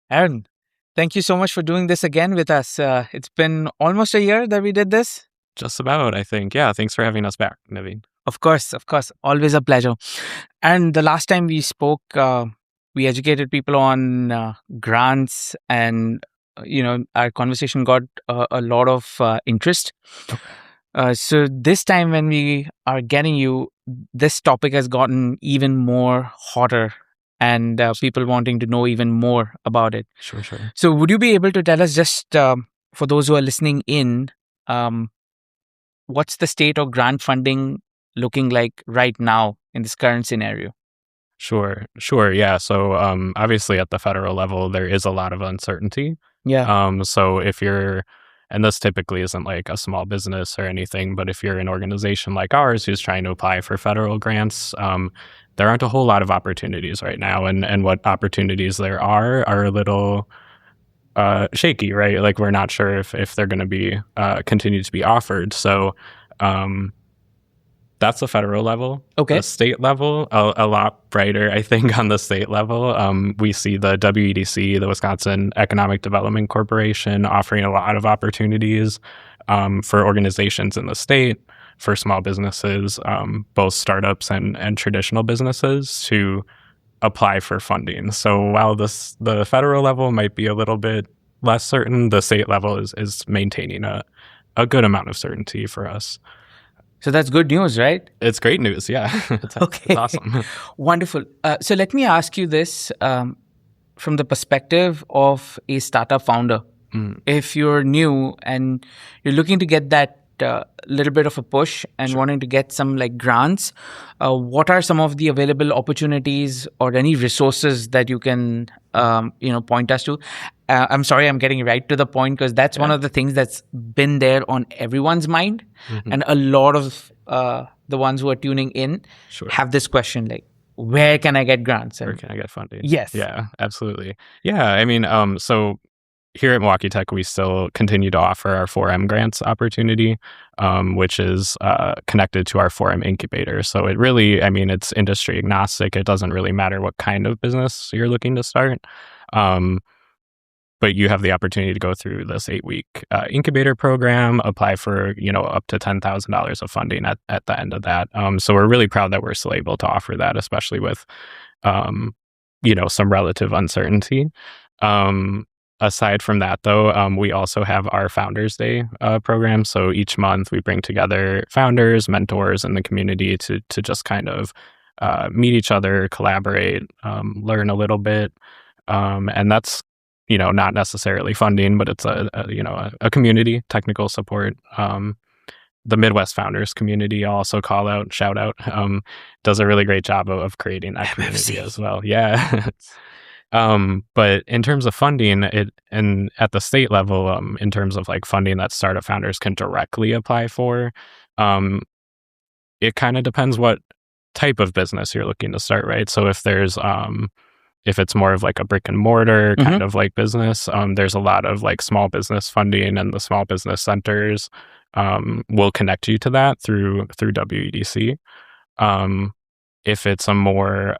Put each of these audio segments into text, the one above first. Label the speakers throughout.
Speaker 1: Aaron, thank you so much for doing this again with us. It's been almost a year that we did this.
Speaker 2: Just about, I think. Yeah, thanks for having us back, Naveen.
Speaker 1: Of course, always a pleasure. And the last time we spoke, we educated people on grants, and our conversation got a lot of interest.
Speaker 2: Okay.
Speaker 1: So this time, when we are getting you, this topic has gotten even more hotter, and people wanting to know even more about it.
Speaker 2: Sure.
Speaker 1: So, would you be able to tell us just for those who are listening in, um, what's the state of grant funding looking like right now in this current scenario?
Speaker 2: Sure. Yeah. So, obviously, at the federal level, there is a lot of uncertainty.
Speaker 1: Yeah.
Speaker 2: So if you're, and this typically isn't like a small business or anything, but if you're an organization like ours who's trying to apply for federal grants, there aren't a whole lot of opportunities right now, and what opportunities there are a little shaky, right? Like we're not sure if they're going to be continue to be offered. So. Um, That's the federal level.
Speaker 1: Okay.
Speaker 2: The state level, a lot brighter, I think, on the state level. We see the WEDC, the Wisconsin Economic Development Corporation, offering a lot of opportunities for organizations in the state, for small businesses, both startups and traditional businesses, to apply for funding. So while the federal level might be a little bit less certain, the state level is maintaining a good amount of certainty for us.
Speaker 1: So that's good news, right?
Speaker 2: It's great news. Yeah.
Speaker 1: Okay.
Speaker 2: It's awesome.
Speaker 1: Wonderful. So let me ask you this from the perspective of a startup founder.
Speaker 2: Mm,
Speaker 1: If you're new and you're looking to get that little bit of a push and
Speaker 2: sure.
Speaker 1: wanting to get some like grants, what are some of the available opportunities or any resources that you can point us to? I'm sorry, I'm getting right to the point because that's one
Speaker 2: Yeah.
Speaker 1: of the things that's been there on everyone's mind,
Speaker 2: Mhm.
Speaker 1: and a lot of the ones who are tuning in
Speaker 2: Sure.
Speaker 1: have this question like, where can I get grants?
Speaker 2: Where
Speaker 1: And
Speaker 2: can I get funding?
Speaker 1: yes.
Speaker 2: Yeah, absolutely. Yeah, I mean, so here at Milwaukee Tech, we still continue to offer our 4M grants opportunity, which is connected to our 4M Incubator. So it really, I mean, it's industry agnostic. It doesn't really matter what kind of business you're looking to start. Um, but you have the opportunity to go through this 8-week incubator program, apply for, up to $10,000 of funding at the end of that. So we're really proud that we're still able to offer that, especially with, some relative uncertainty. Aside from that, though, we also have our Founders Day program. So each month we bring together founders, mentors in the community to just kind of meet each other, collaborate, learn a little bit. And that's, not necessarily funding, but it's a community, technical support. The Midwest Founders community, I'll also shout out, does a really great job of creating that community as well. Yeah. But in terms of funding, and at the state level, in terms of like funding that startup founders can directly apply for, it kind of depends what type of business you're looking to start, right? So if it's more of like a brick and mortar kind of like business, there's a lot of like small business funding, and the small business centers will connect you to that through WEDC. If it's a more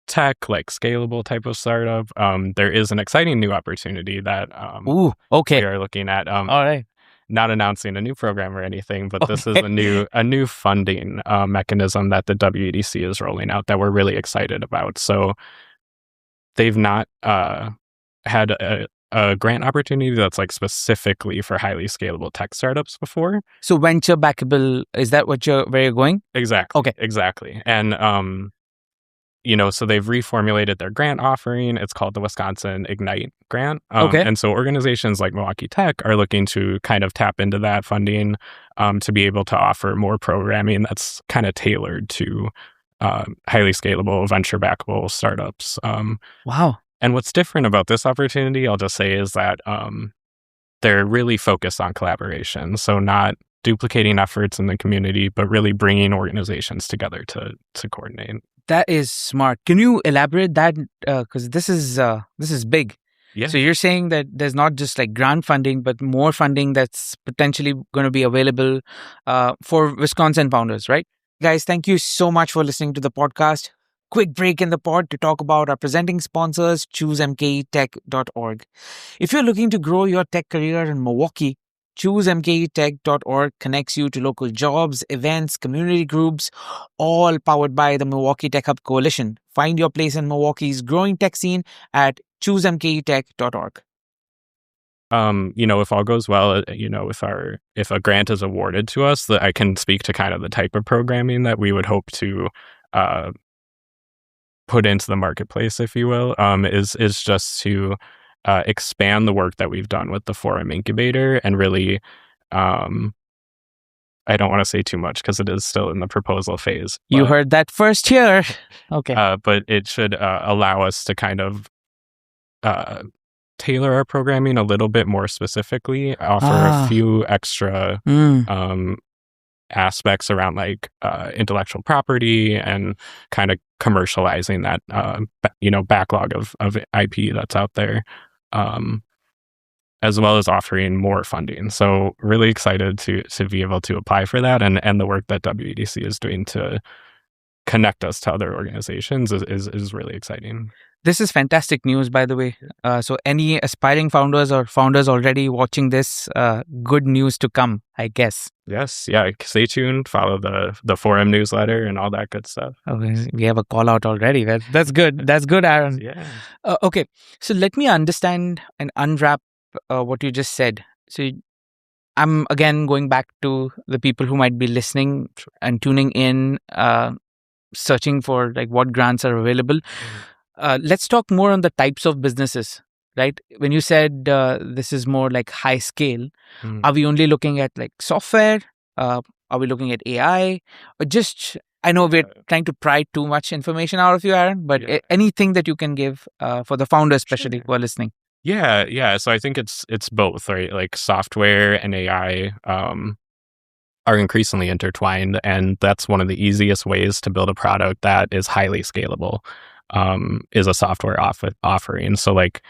Speaker 2: tech, like scalable type of startup, there is an exciting new opportunity that
Speaker 1: Ooh, okay.
Speaker 2: we are looking at.
Speaker 1: All right.
Speaker 2: Not announcing a new program or anything, but this is
Speaker 1: Okay.
Speaker 2: a new funding mechanism that the WEDC is rolling out that we're really excited about. So they've not had a grant opportunity that's like specifically for highly scalable tech startups before.
Speaker 1: So venture-backable, is that where you're going?
Speaker 2: Exactly.
Speaker 1: Okay.
Speaker 2: Exactly. And so they've reformulated their grant offering. It's called the Wisconsin Ignite grant.
Speaker 1: Okay.
Speaker 2: And so organizations like Milwaukee Tech are looking to kind of tap into that funding to be able to offer more programming that's kind of tailored to highly scalable, venture-backable startups.
Speaker 1: Wow.
Speaker 2: And what's different about this opportunity, I'll just say, is that they're really focused on collaboration. So not duplicating efforts in the community, but really bringing organizations together to coordinate.
Speaker 1: That is smart. Can you elaborate that? Because this is big.
Speaker 2: Yeah.
Speaker 1: So you're saying that there's not just like grant funding, but more funding that's potentially going to be available for Wisconsin founders, right? Guys, thank you so much for listening to the podcast. quick break in the pod to talk about our presenting sponsors, choosemketech.org. If you're looking to grow your tech career in Milwaukee, choosemketech.org connects you to local jobs, events, community groups, all powered by the Milwaukee Tech Hub Coalition. Find your place in Milwaukee's growing tech scene at choosemketech.org.
Speaker 2: If all goes well, if a grant is awarded to us, that I can speak to kind of the type of programming that we would hope to put into the marketplace, if you will, is just to expand the work that we've done with the Forum Incubator and really, I don't want to say too much because it is still in the proposal phase.
Speaker 1: You heard that first here. Okay.
Speaker 2: But it should allow us to kind of tailor our programming a little bit more specifically, offer a few extra aspects around like intellectual property and kind of commercializing that backlog of IP that's out there, as well as offering more funding. So really excited to be able to apply for that, and the work that WEDC is doing to connect us to other organizations is really exciting.
Speaker 1: This is fantastic news, by the way. So any aspiring founders or founders already watching this, good news to come, I guess.
Speaker 2: Yes. Yeah. Stay tuned. Follow the forum newsletter and all that good stuff.
Speaker 1: Okay, we have a call out already. That's good. That's good, Aaron.
Speaker 2: Yeah.
Speaker 1: Okay. So let me understand and unwrap what you just said. So I'm again going back to the people who might be listening and tuning in, searching for like what grants are available. Let's talk more on the types of businesses, right? When you said this is more like high scale, are we only looking at like software? Are we looking at AI? Or just, I know we're trying to pry too much information out of you, Aaron, but anything that you can give for the founders, especially who are listening.
Speaker 2: Yeah. So I think it's both, right? Like software and AI are increasingly intertwined, and that's one of the easiest ways to build a product that is highly scalable. Is a software offering. So like,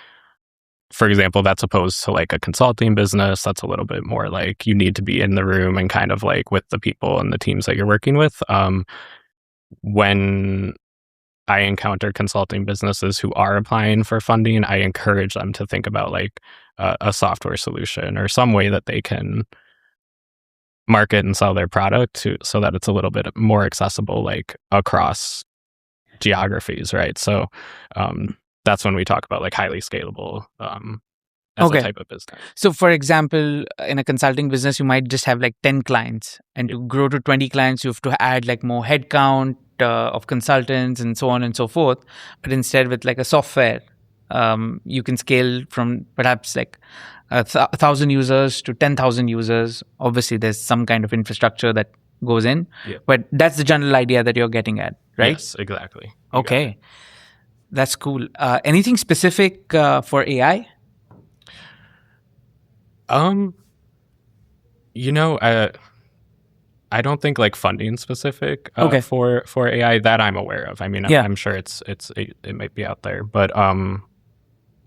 Speaker 2: for example, that's opposed to like a consulting business. That's a little bit more like you need to be in the room and kind of like with the people and the teams that you're working with. When I encounter consulting businesses who are applying for funding, I encourage them to think about like a software solution or some way that they can market and sell their product so that it's a little bit more accessible, like across geographies, right? So that's when we talk about like highly scalable as a type of business.
Speaker 1: So for example, in a consulting business, you might just have like 10 clients, and to grow to 20 clients, you have to add like more headcount of consultants and so on and so forth. But instead with like a software, you can scale from perhaps like 1,000 users to 10,000 users. Obviously, there's some kind of infrastructure that goes in, but that's the general idea that you're getting at, right?
Speaker 2: Yes, exactly.
Speaker 1: Okay, that's cool. Anything specific for AI?
Speaker 2: I don't think like funding specific for AI that I'm aware of. I mean, I'm sure it might be out there, but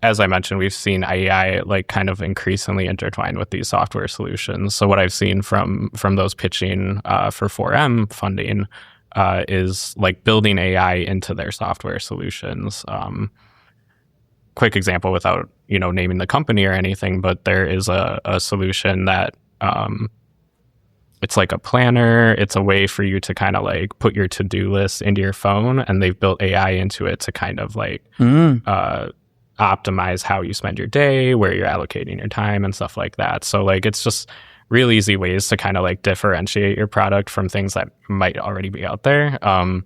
Speaker 2: as I mentioned, we've seen AI like kind of increasingly intertwined with these software solutions. So what I've seen from those pitching for 4M funding is like building AI into their software solutions. Quick example, without naming the company or anything, but there is a solution that it's like a planner. It's a way for you to kind of like put your to-do list into your phone, and they've built AI into it to kind of like optimize how you spend your day, where you're allocating your time and stuff like that. So like it's just real easy ways to kind of like differentiate your product from things that might already be out there. And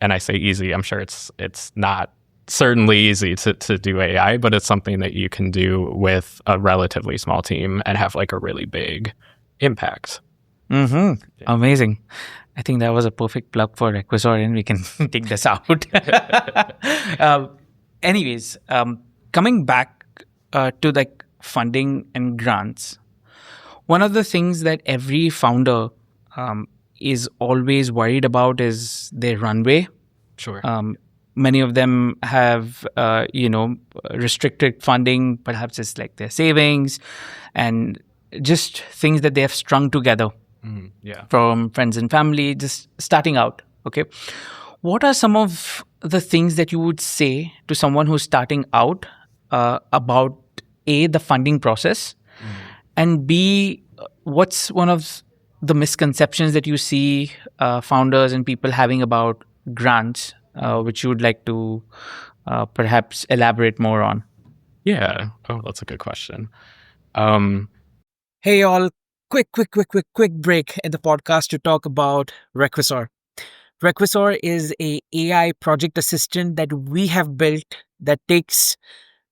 Speaker 2: I say easy, I'm sure it's not certainly easy to do AI, but it's something that you can do with a relatively small team and have like a really big impact.
Speaker 1: Amazing. I think that was a perfect plug for Requisor, and we can take this out. Anyways, coming back to like funding and grants, one of the things that every founder is always worried about is their runway.
Speaker 2: Sure.
Speaker 1: Many of them have, restricted funding. Perhaps it's like their savings and just things that they have strung together from friends and family, just starting out. Okay. what are some of the things that you would say to someone who's starting out about A, the funding process, and B, what's one of the misconceptions that you see founders and people having about grants, which you would like to perhaps elaborate more on?
Speaker 2: Yeah. Oh, that's a good question. Um,
Speaker 3: Hey, all, quick break in the podcast to talk about Requisor. Requisor is a AI project assistant that we have built that takes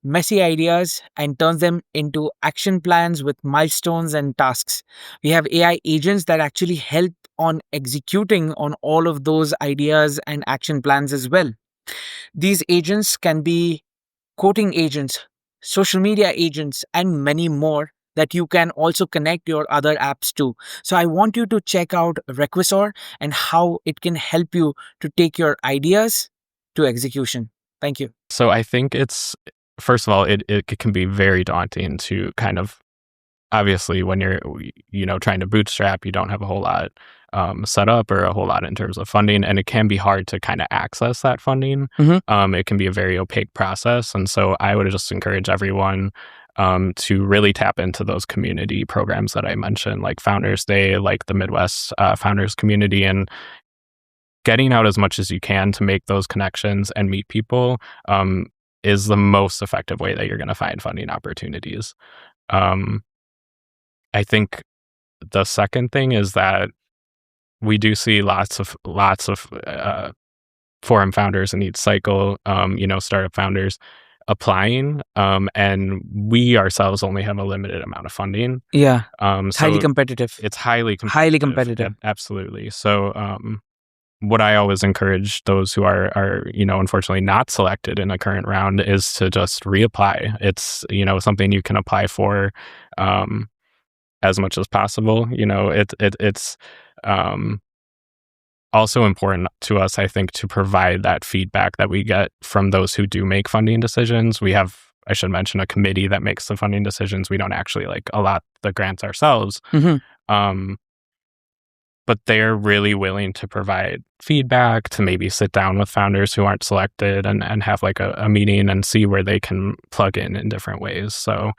Speaker 3: messy ideas and turns them into action plans with milestones and tasks. We have AI agents that actually help on executing on all of those ideas and action plans as well. These agents can be quoting agents, social media agents, and many more that you can also connect your other apps to. So I want you to check out Requisor and how it can help you to take your ideas to execution. Thank you.
Speaker 2: so I think it's, first of all, it can be very daunting to kind of, obviously when you're, trying to bootstrap, you don't have a whole lot set up or a whole lot in terms of funding, and it can be hard to kind of access that funding. It can be a very opaque process, and so I would just encourage everyone to really tap into those community programs that I mentioned, like Founders Day, like the Midwest Founders Community, and getting out as much as you can to make those connections and meet people is the most effective way that you're going to find funding opportunities. I think the second thing is that we do see lots of forum founders in each cycle, startup founders applying, and we ourselves only have a limited amount of funding.
Speaker 1: Yeah,
Speaker 2: So
Speaker 1: highly competitive.
Speaker 2: it's highly competitive.
Speaker 1: Highly competitive.
Speaker 2: Absolutely. So what I always encourage those who are unfortunately not selected in a current round is to just reapply. It's something you can apply for as much as possible. It's also important to us, I think, to provide that feedback that we get from those who do make funding decisions. We have, I should mention, a committee that makes the funding decisions. We don't actually allot the grants ourselves. But they're really willing to provide feedback, to maybe sit down with founders who aren't selected and have a meeting and see where they can plug in different ways. So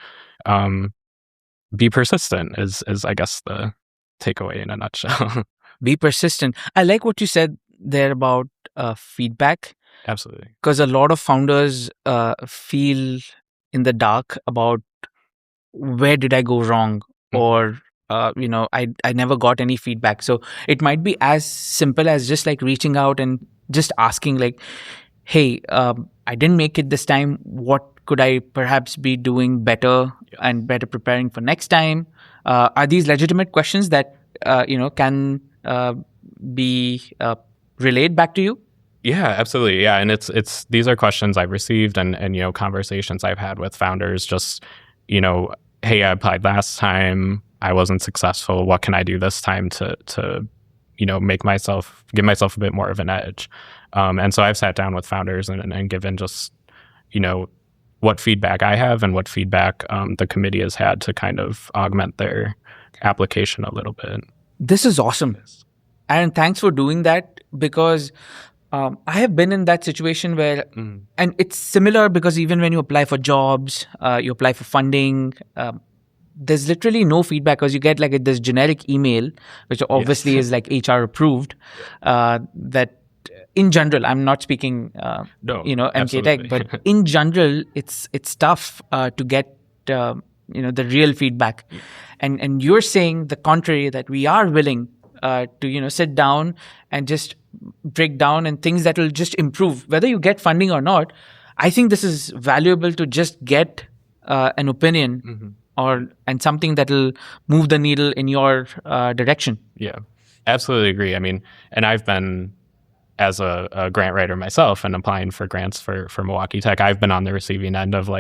Speaker 2: be persistent is I guess the takeaway in a nutshell.
Speaker 1: Be persistent. I like what you said there about feedback.
Speaker 2: Absolutely.
Speaker 1: Because a lot of founders feel in the dark about where did I go wrong, or I never got any feedback. So it might be as simple as just reaching out and just asking hey, I didn't make it this time. What could I perhaps be doing better and better preparing for next time? Are these legitimate questions that can be relayed back to you?
Speaker 2: Yeah, absolutely. Yeah, and it's these are questions I've received and conversations I've had with founders. Just hey, I applied last time, I wasn't successful. What can I do this time to give myself a bit more of an edge? And so I've sat down with founders and given just what feedback I have and what feedback the committee has had to kind of augment their application a little bit.
Speaker 1: This is awesome. And thanks for doing that, because I have been in that situation where, and it's similar because even when you apply for jobs, you apply for funding, there's literally no feedback, because you get this generic email, which obviously is HR approved, that in general, I'm not speaking, MK Tech, but in general, it's tough to get the real feedback. And you're saying the contrary, that we are willing to sit down and just break down and things that will just improve whether you get funding or not. I think this is valuable to just get an opinion and something that will move the needle in your direction.
Speaker 2: Yeah, absolutely agree. I mean, and I've been, as a grant writer myself and applying for grants for Milwaukee Tech, I've been on the receiving end of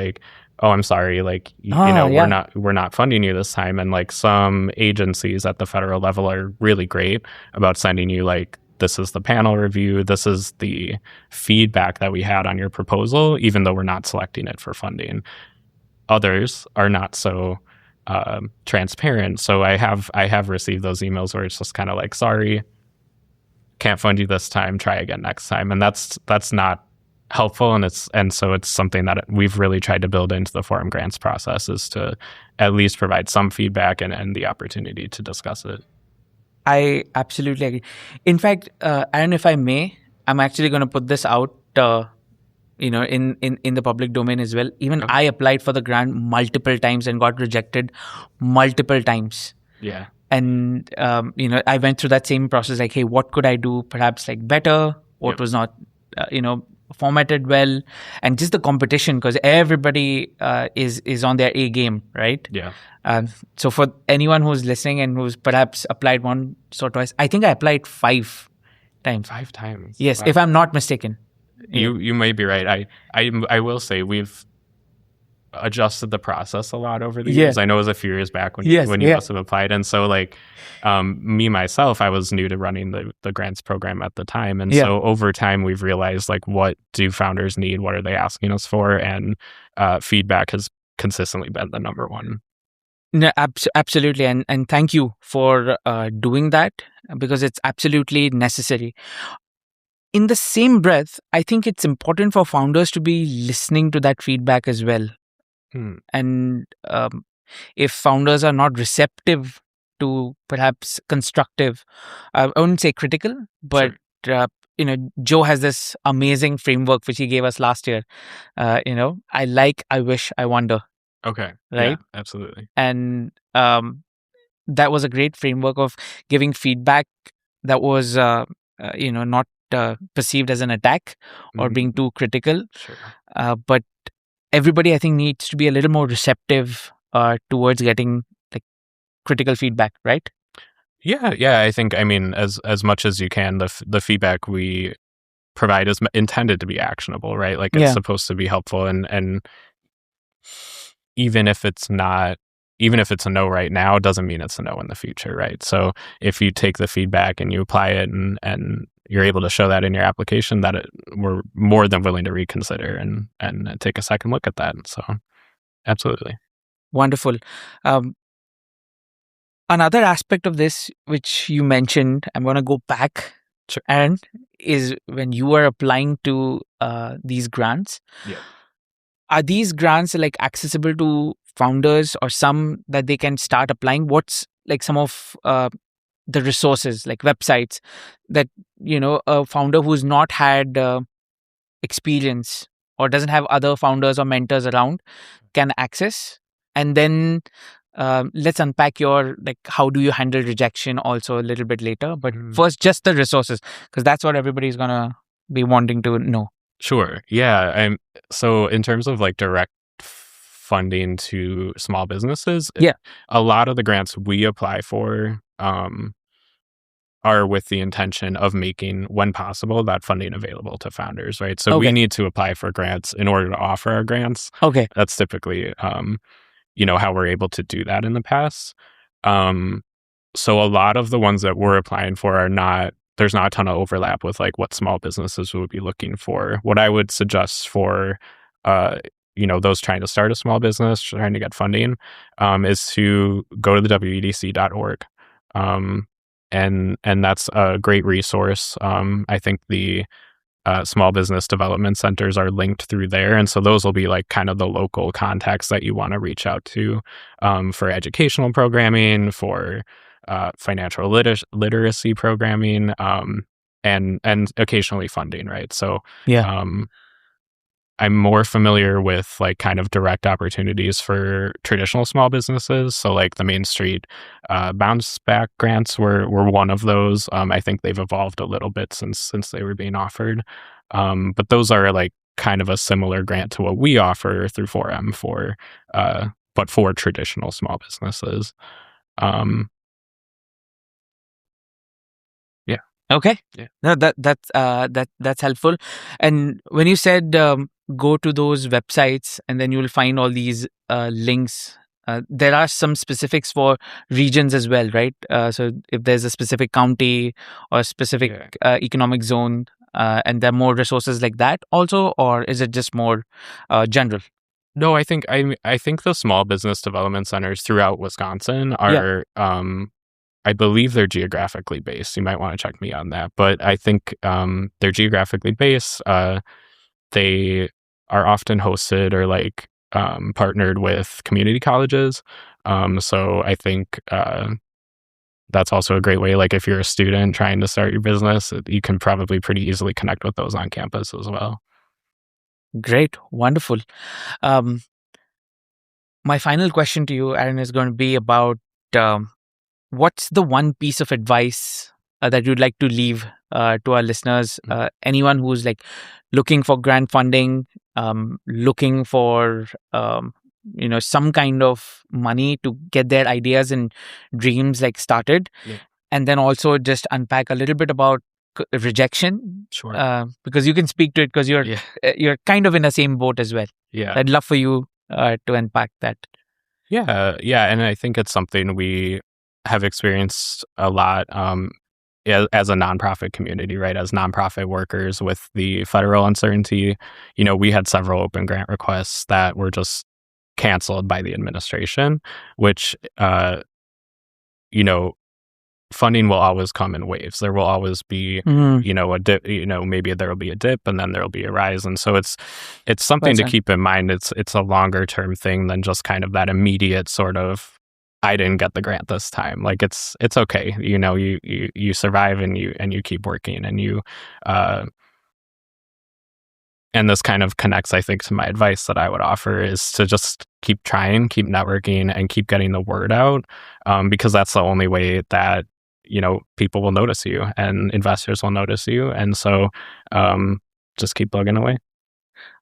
Speaker 2: oh, I'm sorry, we're not funding you this time. And some agencies at the federal level are really great about sending you this is the panel review, this is the feedback that we had on your proposal, even though we're not selecting it for funding. Others are not so transparent. So I have received those emails where it's just kind of sorry, can't fund you this time, try again next time. And that's not helpful. And so it's something that we've really tried to build into the forum grants process, is to at least provide some feedback and the opportunity to discuss it.
Speaker 1: I absolutely agree. In fact, Aaron, if I may, I'm actually going to put this out, in the public domain as well. Even I applied for the grant multiple times and got rejected multiple times.
Speaker 2: Yeah.
Speaker 1: And, I went through that same process, like, hey, what could I do perhaps like better? What was not, formatted well? And just the competition, because everybody is on their A game, right?
Speaker 2: Yeah.
Speaker 1: So for anyone who's listening and who's perhaps applied once or twice, I think I applied 5 times.
Speaker 2: 5 times?
Speaker 1: Yes,
Speaker 2: Wow.
Speaker 1: if I'm not mistaken.
Speaker 2: You may be right. I will say we've adjusted the process a lot over the years. I know it was a few years back when you must have applied. And so me, myself, I was new to running the grants program at the time. And so over time, we've realized what do founders need? What are they asking us for? And feedback has consistently been the number one.
Speaker 1: No, absolutely. And thank you for doing that, because it's absolutely necessary. In the same breath, I think it's important for founders to be listening to that feedback as well. And if founders are not receptive to perhaps constructive, I wouldn't say critical, but Joe has this amazing framework which he gave us last year. I like, I wish, I wonder.
Speaker 2: Okay.
Speaker 1: Right?
Speaker 2: Yeah, absolutely.
Speaker 1: And that was a great framework of giving feedback that was not perceived as an attack or being too critical.
Speaker 2: Sure.
Speaker 1: But everybody, I think, needs to be a little more receptive towards getting critical feedback, right?
Speaker 2: Yeah. I think, as much as you can, the feedback we provide is intended to be actionable, right? It's supposed to be helpful, and even if it's a no right now, doesn't mean it's a no in the future, right? So if you take the feedback and you apply it and you're able to show that in your application, we're more than willing to reconsider and take a second look at that. So absolutely.
Speaker 1: Wonderful. Another aspect of this, which you mentioned, I'm going to go back, Aaron, is when you are applying to these grants.
Speaker 2: Yeah.
Speaker 1: Are these grants accessible to founders, or some that they can start applying? What's some of the resources, like websites that a founder who's not had experience or doesn't have other founders or mentors around can access? And then let's unpack your how do you handle rejection also a little bit later. But first, just the resources, because that's what everybody's gonna be wanting to know.
Speaker 2: Sure. Yeah. So in terms of direct funding to small businesses, a lot of the grants we apply for are with the intention of making, when possible, that funding available to founders, right? So we need to apply for grants in order to offer our grants.
Speaker 1: Okay.
Speaker 2: That's typically how we're able to do that in the past. So a lot of the ones that we're applying for there's not a ton of overlap with what small businesses would be looking for. What I would suggest for those trying to start a small business, trying to get funding, is to go to the WEDC.org. And that's a great resource. I think the small business development centers are linked through there. And so those will be kind of the local contacts that you want to reach out to for educational programming, for financial literacy programming, and occasionally funding, right? So I'm more familiar with kind of direct opportunities for traditional small businesses. So the Main Street bounce back grants were one of those. I think they've evolved a little bit since they were being offered. But those are kind of a similar grant to what we offer through 4M but for traditional small businesses.
Speaker 1: Okay.
Speaker 2: Yeah.
Speaker 1: No, that's helpful. And when you said go to those websites and then you'll find all these links, there are some specifics for regions as well, right? So if there's a specific county or specific economic zone, and there are more resources like that also, or is it just more general?
Speaker 2: No, I think the small business development centers throughout Wisconsin are I believe they're geographically based. You might want to check me on that. But I think they're geographically based. They are often hosted or like partnered with community colleges. So I think that's also a great way. Like if you're a student trying to start your business, you can probably pretty easily connect with those on campus as well.
Speaker 1: Great. Wonderful. My final question to you, Aaron, is going to be about what's the one piece of advice that you'd like to leave to our listeners? Anyone who's like looking for grant funding, looking for some kind of money to get their ideas and dreams like started, and then also just unpack a little bit about rejection.
Speaker 2: Sure.
Speaker 1: Because you can speak to it because you're kind of in the same boat as well.
Speaker 2: Yeah.
Speaker 1: I'd love for you to unpack that.
Speaker 2: Yeah, and I think it's something we have experienced a lot as a nonprofit community, right? As nonprofit workers with the federal uncertainty, we had several open grant requests that were just canceled by the administration, which, funding will always come in waves. There will always be, a dip, maybe there will be a dip and then there'll be a rise. And so it's something to keep in mind. It's a longer term thing than just kind of that immediate sort of, I didn't get the grant this time. Like it's okay. You survive and you keep working and and this kind of connects, I think, to my advice that I would offer is to just keep trying, keep networking, and keep getting the word out, because that's the only way that people will notice you and investors will notice you. And so just keep plugging away.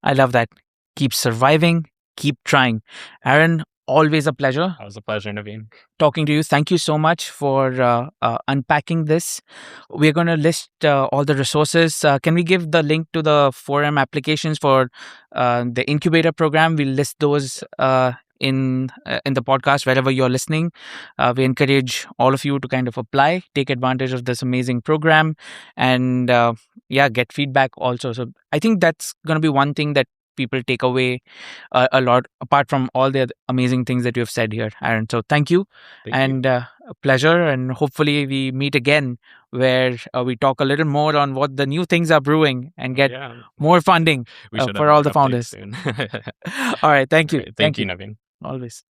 Speaker 1: I love that. Keep surviving, keep trying. Aaron, always a pleasure.
Speaker 2: It was a pleasure, Naveen.
Speaker 1: Talking to you. Thank you so much for unpacking this. We're going to list all the resources. Can we give the link to the 4M applications for the Incubator program? We'll list those in the podcast wherever you're listening. We encourage all of you to kind of apply, take advantage of this amazing program, and get feedback also. So I think that's going to be one thing that people take away a lot, apart from all the amazing things that you have said here, Aaron. So thank you. A pleasure, and hopefully we meet again where we talk a little more on what the new things are brewing and get more funding for all the founders.
Speaker 2: Soon.
Speaker 1: All right, thank you.
Speaker 2: Thank you, Naveen.
Speaker 1: Always.